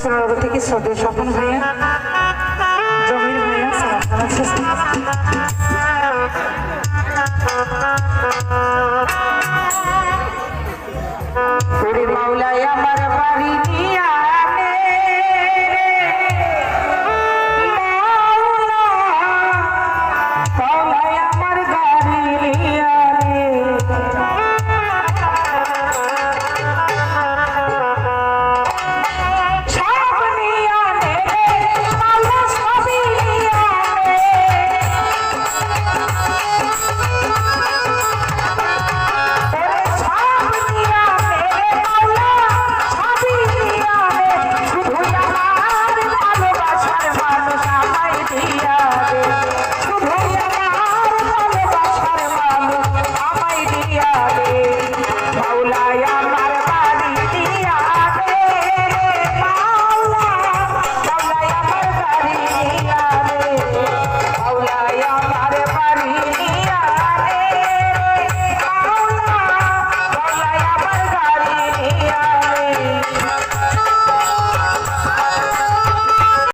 সোনারগর থেকে শ্রদ্ধেয় স্বপন ভাইয়া, জমির ভাইয়া সালাম জানাচ্ছি। ওরে মাওলায় আমার বাড়ি নিয়া